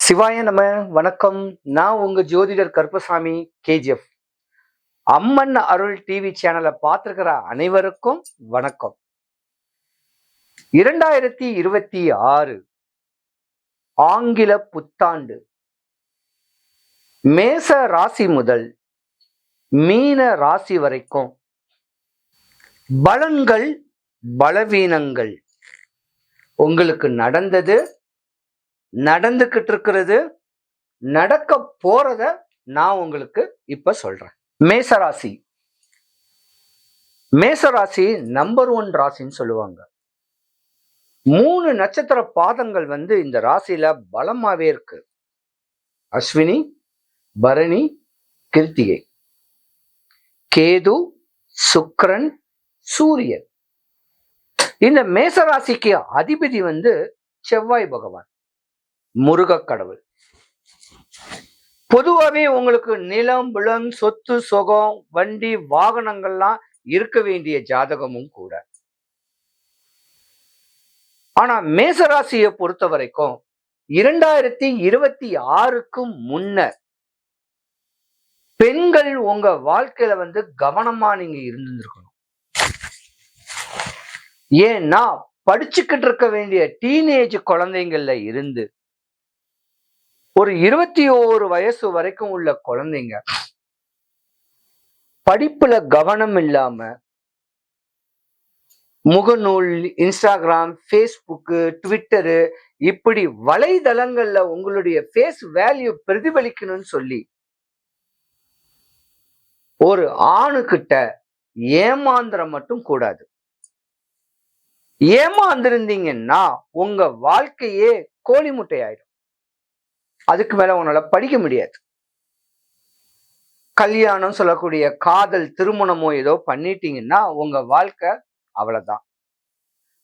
சிவாய நம. வணக்கம். நான் உங்க ஜோதிடர் கருப்பசாமி கேஜிஎஃப். அம்மன் அருள் டிவி சேனலை பார்த்திருக்கிற அனைவருக்கும் வணக்கம். 2026 ஆங்கில புத்தாண்டு மேச ராசி முதல் மீன ராசி வரைக்கும் பலன்கள் பலவீனங்கள் உங்களுக்கு நடந்தது, நடந்துகிட்டு இருக்கிறது, நடக்க போறத நான் உங்களுக்கு இப்ப சொல்றேன். மேசராசி மேசராசி நம்பர் 1 ராசின்னு சொல்லுவாங்க. 3 நட்சத்திர பாதங்கள் இந்த ராசியில பலமாவே இருக்கு. அஸ்வினி, பரணி, கிருத்திகை, கேது, சுக்கிரன், சூரியன். இந்த மேசராசிக்கு அதிபதி செவ்வாய் பகவான், முருக கடவுள். பொதுவாகவே உங்களுக்கு நிலம், விளம், சொத்து, சுகம், வண்டி, வாகனங்கள்லாம் இருக்க வேண்டிய ஜாதகமும் கூட. ஆனா மேசராசியை பொறுத்த வரைக்கும் 2026க்கு முன்னர் பெண்கள் உங்க வாழ்க்கையில கவனமா நீங்க இருந்திருக்கணும். ஏன்னா படிச்சுக்கிட்டு இருக்க வேண்டிய டீனேஜ் குழந்தைங்கள்ல இருந்து ஒரு 21 வயசு வரைக்கும் உள்ள குழந்தைங்க படிப்புல கவனம் இல்லாம முகநூல், இன்ஸ்டாகிராம், ஃபேஸ்புக்கு, ட்விட்டரு இப்படி வலைதளங்கள்ல உங்களுடைய ஃபேஸ் வேல்யூ பிரதிபலிக்கணும்னு சொல்லி ஒரு ஆணுகிட்ட ஏமாந்திர மட்டும் கூடாது. ஏமாந்திருந்தீங்கன்னா உங்க வாழ்க்கையே கோழி முட்டை ஆயிடும். அதுக்கு மேல உன்னால படிக்க முடியாது. கல்யாணம் சொல்லக்கூடிய காதல் திருமணமோ ஏதோ பண்ணிட்டீங்கன்னா உங்க வாழ்க்கை அவ்வளவுதான்.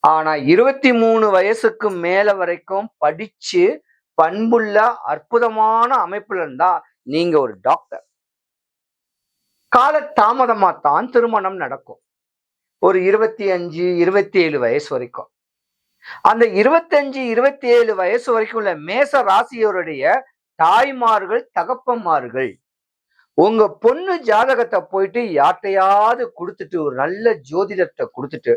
ஆனா 23 வயசுக்கு மேல வரைக்கும் படிச்சு பண்புள்ள அற்புதமான அமைப்புல இருந்தா நீங்க ஒரு டாக்டர். கால தாமதமா தான் திருமணம் நடக்கும். ஒரு 25, 27 வயசு வரைக்கும். அந்த 25, 27 வயசு வரைக்கும் உள்ள மேச ராசியோருடைய தாய்மார்கள், தகப்பன்மார்கள் உங்க பொண்ணு ஜாதகத்தை போயிட்டு யார்ட்டையாவது கொடுத்துட்டு, ஒரு நல்ல ஜோதிடத்தை கொடுத்துட்டு,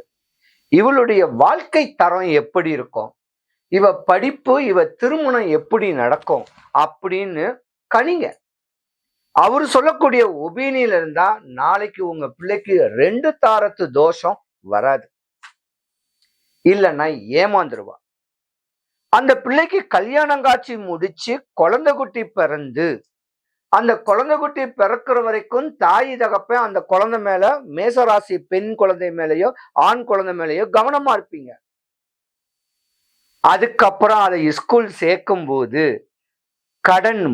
இவளுடைய வாழ்க்கை தரம் எப்படி இருக்கும், இவ படிப்பு, இவ திருமணம் எப்படி நடக்கும் அப்படின்னு கணிங்க. அவரு சொல்லக்கூடிய ஒபீனியன்ல இருந்தா நாளைக்கு உங்க பிள்ளைக்கு 2 தாரத்து தோஷம் வராது. இல்லைன்னா ஏமாந்துருவா. அந்த பிள்ளைக்கு கல்யாணம் காட்சி முடிச்சு குழந்தை குட்டி பிறந்து அந்த குழந்தை குட்டி பிறக்கிற வரைக்கும் தாய் தகப்பன் அந்த குழந்தை மேல, மேசராசி பெண் குழந்தை மேலேயோ ஆண் குழந்தை மேலேயோ கவனமா இருப்பீங்க. அதுக்கப்புறம் அதை ஸ்கூல் சேர்க்கும் போது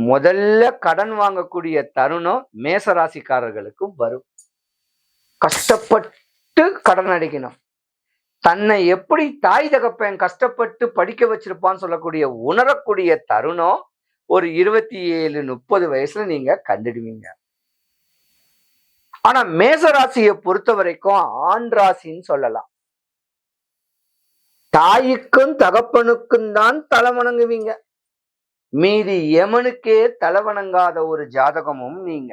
முதல்ல கடன் வாங்கக்கூடிய தருணம் மேசராசிக்காரர்களுக்கும் வரும். கஷ்டப்பட்டு கடன் அடைக்கணும். தன்னை எப்படி தாய் தகப்பன் கஷ்டப்பட்டு படிக்க வச்சிருப்பான்னு சொல்லக்கூடிய உணரக்கூடிய தருணம் ஒரு 27, 30 வயசுல நீங்க கண்டுடுவீங்க. ஆனா மேசராசியை பொறுத்த வரைக்கும் ஆண் ராசின்னு சொல்லலாம். தாய்க்கும் தகப்பனுக்கும் தான் தலை வணங்குவீங்க. மீதி யமனுக்கே தலை வணங்காத ஒரு ஜாதகமும் நீங்க.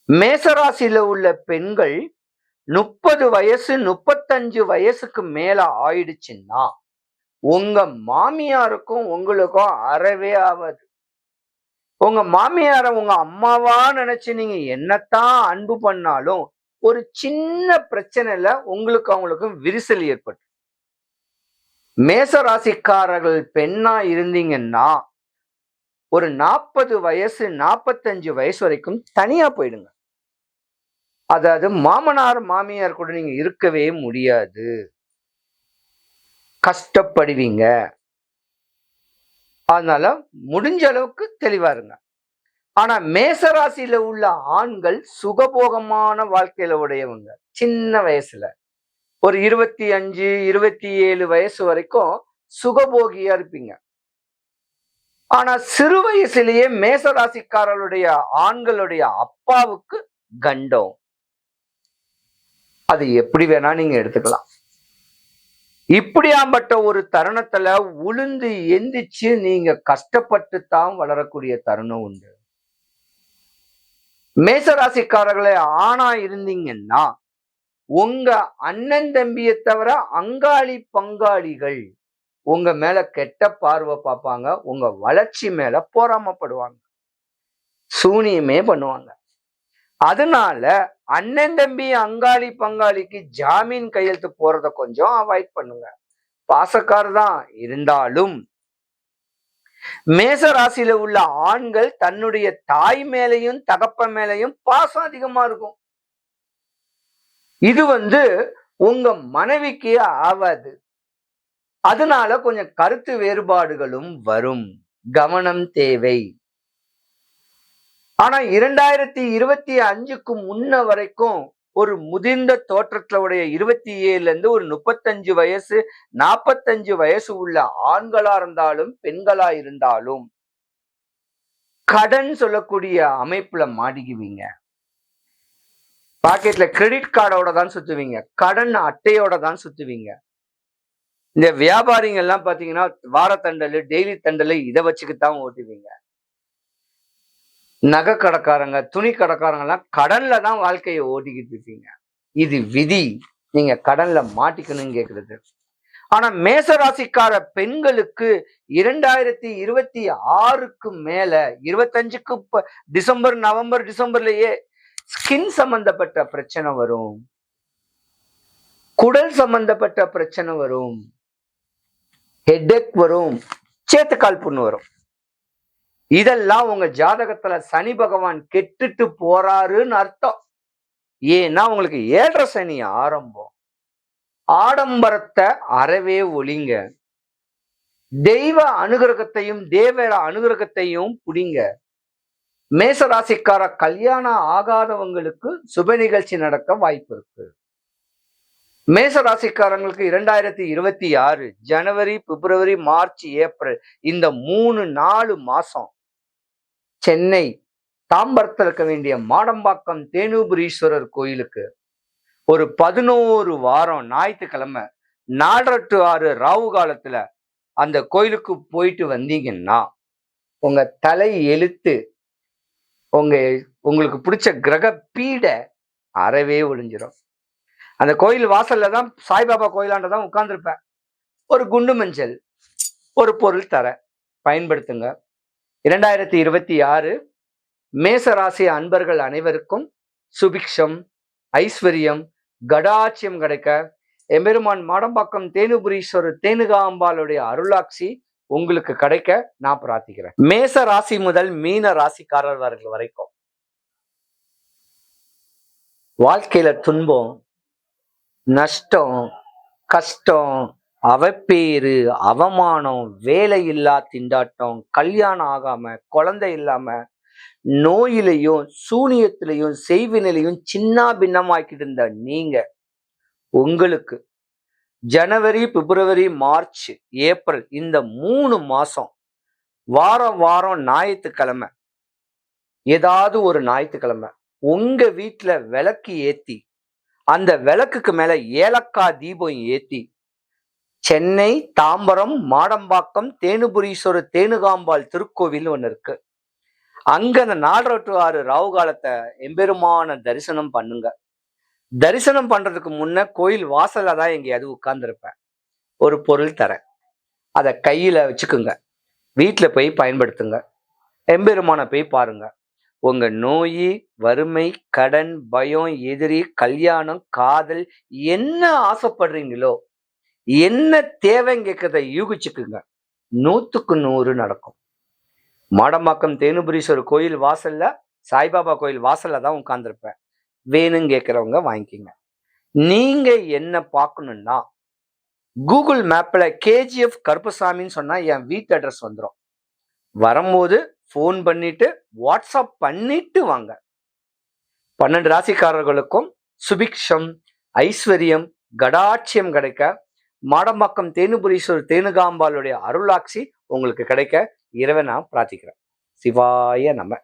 மேசராசியில உள்ள பெண்கள் 30 வயசு 35 வயசுக்கு மேல ஆயிடுச்சுன்னா உங்க மாமியாருக்கும் உங்களுக்கும் அறவே ஆகாது. உங்க மாமியார உங்க அம்மாவா நினைச்சு நீங்க என்னத்தான் அன்பு பண்ணாலும் ஒரு சின்ன பிரச்சனைல உங்களுக்கு அவங்களுக்கும் விரிசல் ஏற்பட்டு. மேசராசிக்காரர்கள் பெண்ணா இருந்தீங்கன்னா ஒரு 40 வயசு 45 வயசு வரைக்கும் தனியா போயிடுங்க. அதாவது மாமனார் மாமியார் கூட நீங்க இருக்கவே முடியாது. கஷ்டப்படுவீங்க. அதனால முடிஞ்ச அளவுக்கு தெளிவா இருங்க. ஆனா மேசராசியில உள்ள ஆண்கள் சுகபோகமான வாழ்க்கையில உடையவங்க. சின்ன வயசுல ஒரு 25, 27 வயசு வரைக்கும் சுகபோகியா இருப்பீங்க. ஆனா சிறு வயசுலயே மேசராசிக்காரர்களுடைய ஆண்களுடைய அப்பாவுக்கு கண்டம். அது எப்படி வேணா நீங்க எடுத்துக்கலாம். இப்படியாம்பட்ட ஒரு தருணத்துல உளுந்து எந்திரிச்சு நீங்க கஷ்டப்பட்டு தான் வளரக்கூடிய தருணம் உண்டு. மேசராசிக்காரர்களே ஆணா இருந்தீங்கன்னா உங்க அண்ணன் தம்பியை தவிர அங்காளி பங்காளிகள் உங்க மேல கெட்ட பார்வை பார்ப்பாங்க, உங்க வளர்ச்சி மேல பொறாமப்படுவாங்க, சூனியமே பண்ணுவாங்க. அதனால அண்ணன் தம்பி அங்காளி பங்காளிக்கு ஜாமீன் கையெழுத்து போறத கொஞ்சம் அவாய்ட் பண்ணுங்க. பாசக்காரர் தான் இருந்தாலும் மேச ராசியில உள்ள ஆண்கள் தன்னுடைய தாய் மேலையும் தகப்ப மேலையும் பாசம் அதிகமா இருக்கும். இது உங்க மனைவிக்கு ஆவாது. அதனால கொஞ்சம் கருத்து வேறுபாடுகளும் வரும், கவனம் தேவை. ஆனா 2025க்கு முன்ன வரைக்கும் ஒரு முதிர்ந்த தோற்றத்துடைய 27ல இருந்து ஒரு 35 வயசு 45 வயசு உள்ள ஆண்களா இருந்தாலும் பெண்களா இருந்தாலும் கடன் சொல்லக்கூடிய அமைப்புல மாட்டிக்குவீங்க. பாக்கெட்ல கிரெடிட் கார்டோட தான் சுத்துவீங்க, கடன் அட்டையோட தான் சுத்துவீங்க. இந்த வியாபாரிங்க எல்லாம் பாத்தீங்கன்னா வாரத்தண்டல் டெய்லி தண்டல் இதை வச்சுக்கித்தான் ஓட்டுவீங்க. நகை கடைக்காரங்க துணி கடைக்காரங்க எல்லாம் கடன்ல தான் வாழ்க்கையை ஓட்டிக்கிட்டு இருப்பீங்க. இது விதி, நீங்க கடன்ல மாட்டிக்கணும்னு கேக்குறது. ஆனா மேசராசிக்கார பெண்களுக்கு 2026க்கு மேல 25க்கு டிசம்பர் நவம்பர் டிசம்பர்லயே ஸ்கின் சம்பந்தப்பட்ட பிரச்சனை வரும், குடல் சம்பந்தப்பட்ட பிரச்சனை வரும், ஹெட்ஏக் வரும், சேத்துக்கால் புண்ணு வரும். இதெல்லாம் உங்க ஜாதகத்துல சனி பகவான் கெட்டுட்டு போறாருன்னு அர்த்தம். ஏன்னா உங்களுக்கு 7.5 சனி ஆரம்பம். ஆடம்பரத்தை அறவே ஒளிங்க, தெய்வ அனுகிரகத்தையும் தேவ அனுகிரகத்தையும் புடிங்க. மேசராசிக்கார கல்யாணம் ஆகாதவங்களுக்கு சுப நிகழ்ச்சி நடக்க வாய்ப்பு இருக்கு. மேசராசிக்காரங்களுக்கு 2026 ஜனவரி பிப்ரவரி மார்ச் ஏப்ரல் இந்த 3-4 மாசம் சென்னை தாம்பரத்தில் இருக்க வேண்டிய மாடம்பாக்கம் தேனுபுரீஸ்வரர் கோயிலுக்கு ஒரு 11 வாரம் ஞாயிற்றுக்கிழமை 4 to 6 ராவு காலத்துல அந்த கோயிலுக்கு போயிட்டு வந்தீங்கன்னா உங்க தலை எழுத்து உங்களுக்கு பிடிச்ச கிரக பீடை அறவே ஒழிஞ்சிடும். அந்த கோயில் வாசல்ல தான் சாய்பாபா கோயிலாண்டதான் உட்கார்ந்துருப்பேன். ஒரு குண்டு மஞ்சள் ஒரு பொருள் தர பயன்படுத்துங்க. 2026 மேசராசி அன்பர்கள் அனைவருக்கும் சுபிக்ஷம் ஐஸ்வர்யம் கடாட்சியம் கிடைக்க எம்பெருமான் மாடம்பாக்கம் தேனுபுரீஸ்வரர் தேனுகாம்பாளுடைய அருளாட்சி உங்களுக்கு கிடைக்க நான் பிரார்த்திக்கிறேன். மேச ராசி முதல் மீன ராசிக்காரர்கள் வரைக்கும் வாழ்க்கையில துன்பம் நஷ்டம் கஷ்டம் அவப்பேறு அவமானம் வேலையில்லா திண்டாட்டம் கல்யாணம் ஆகாம குழந்தை இல்லாம நோயிலையும் சூனியத்திலையும் செய்வினையிலையும் சின்ன பின்னமாக்கிட்டு இருந்த நீங்க உங்களுக்கு ஜனவரி பிப்ரவரி மார்ச் ஏப்ரல் இந்த 3 மாசம் வாரம் வாரம் ஞாயிற்றுக்கிழமை ஏதாவது ஒரு ஞாயிற்றுக்கிழமை உங்க வீட்டுல விளக்கு ஏத்தி அந்த விளக்குக்கு மேல ஏலக்காய் தீபம் ஏத்தி சென்னை தாம்பரம் மாடம்பாக்கம் தேனுபுரீஸ்வரர் தேனுகாம்பாள் திருக்கோவில் ஒண்ணு இருக்கு, அங்க அந்த 4 to 6 ராவு காலத்தை எம்பெருமான தரிசனம் பண்ணுங்க. தரிசனம் பண்றதுக்கு முன்ன கோயில் வாசல்ல தான் எங்கேயாவது உட்கார்ந்துருப்பேன். ஒரு பொருள் தரேன், அதை கையில வச்சுக்குங்க, வீட்டுல போய் பயன்படுத்துங்க. எம்பெருமான போய் பாருங்க. உங்க நோய் வறுமை கடன் பயம் எதிரி கல்யாணம் காதல் என்ன ஆசைப்படுறீங்களோ என்ன தேவைன்னு கேட்கறத யூகிச்சுக்குங்க, 100க்கு 100 நடக்கும். மாடம்பாக்கம் தேனுபுரீஸ்வரர் கோயில் வாசல்ல சாய்பாபா கோயில் வாசல்ல தான் உட்கார்ந்துருப்பேன். வேணும்னு கேட்கறவங்க வாங்கிக்கிங்க. நீங்க என்ன பார்க்கணும்னா கூகுள் மேப்ல KGF கருப்பசாமின்னு சொன்னா என் வீட்டு அட்ரஸ் வந்துடும். வரும்போது ஃபோன் பண்ணிட்டு வாட்ஸ்அப் பண்ணிட்டு வாங்க. 12 ராசிக்காரர்களுக்கும் சுபிக்ஷம் ஐஸ்வர்யம் கடாட்சியம் கிடைக்க மாடம்பாக்கம் தேனுபுரீஸ்வரர் தேனுகாம்பாளுடைய அருளாட்சி உங்களுக்கு கிடைக்க இறைவனை நான் பிரார்த்திக்கிறேன். சிவாய நம.